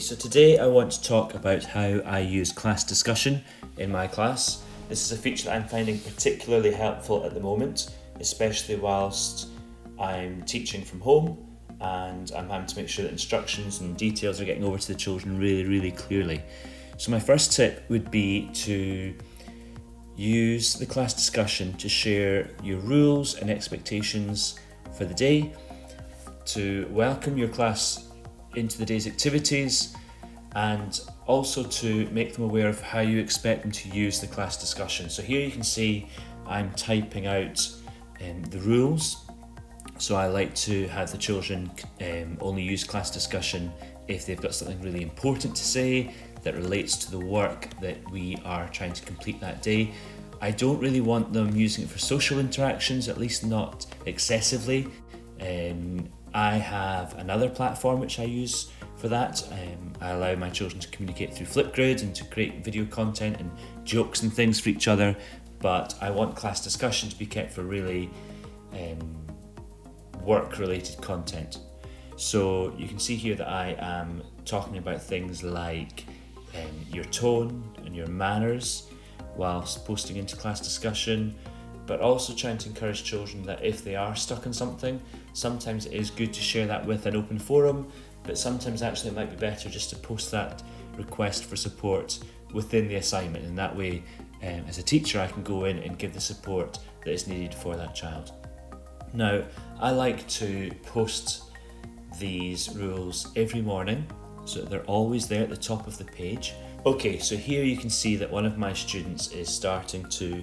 So today I want to talk about how I use class discussion in my class. This is a feature that I'm finding particularly helpful at the moment, especially whilst I'm teaching from home and I'm having to make sure that instructions and details are getting over to the children really clearly. So my first tip would be to use the class discussion to share your rules and expectations for the day, to welcome your class into the day's activities, and also to make them aware of how you expect them to use the class discussion. So here you can see I'm typing out the rules. So I like to have the children only use class discussion if they've got something really important to say that relates to the work that we are trying to complete that day. I don't really want them using it for social interactions, at least not excessively. I have another platform which I use for that. I allow my children to communicate through Flipgrid and to create video content and jokes and things for each other, but I want class discussion to be kept for really work-related content. So you can see here that I am talking about things like your tone and your manners whilst posting into class discussion, but also trying to encourage children that if they are stuck on something, sometimes it is good to share that with an open forum, but sometimes actually it might be better just to post that request for support within the assignment, and that way as a teacher I can go in and give the support that is needed for that child. Now, I like to post these rules every morning so that they're always there at the top of the page. Okay, so here you can see that one of my students is starting to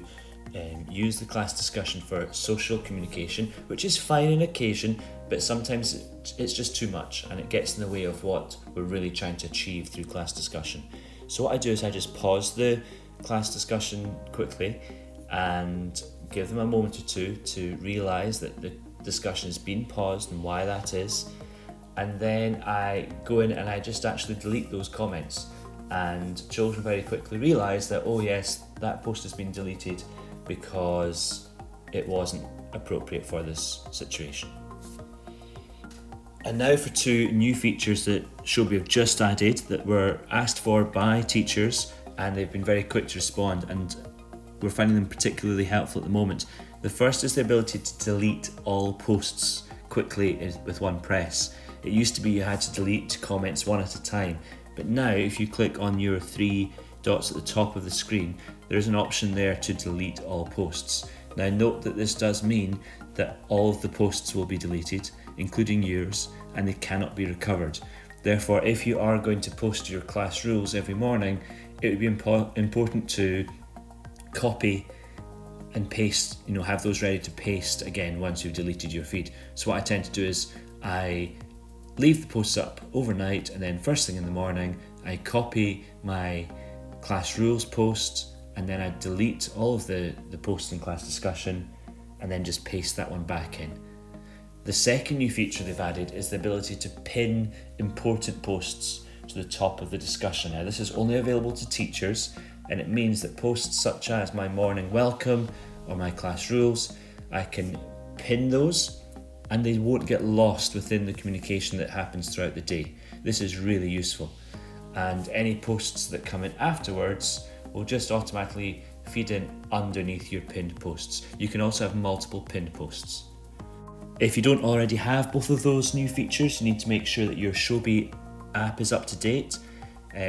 use the class discussion for social communication, which is fine on occasion, but sometimes it's just too much and it gets in the way of what we're really trying to achieve through class discussion. So what I do is I just pause the class discussion quickly and give them a moment or two to realise that the discussion has been paused and why that is, and then I go in and I just actually delete those comments, and children very quickly realise that, oh yes, that post has been deleted because it wasn't appropriate for this situation. And now for two new features that Showbie have just added that were asked for by teachers, and they've been very quick to respond, and we're finding them particularly helpful at the moment. The first is the ability to delete all posts quickly with one press. It used to be you had to delete comments one at a time, but now if you click on your three dots at the top of the screen, there's an option there to delete all posts. Now note that this does mean that all of the posts will be deleted, including yours, and they cannot be recovered. Therefore, if you are going to post your class rules every morning, it would be important to copy and paste, have those ready to paste again once you've deleted your feed. So what I tend to do is I leave the posts up overnight, and then first thing in the morning I copy my class rules post, and then I delete all of the posts in class discussion and then just paste that one back in. The second new feature they've added is the ability to pin important posts to the top of the discussion. Now this is only available to teachers, and it means that posts such as my morning welcome or my class rules, I can pin those and they won't get lost within the communication that happens throughout the day. This is really useful. And any posts that come in afterwards will just automatically feed in underneath your pinned posts. You can also have multiple pinned posts. If you don't already have both of those new features, you need to make sure that your Showbie app is up to date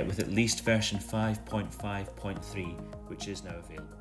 with at least version 5.5.3, which is now available.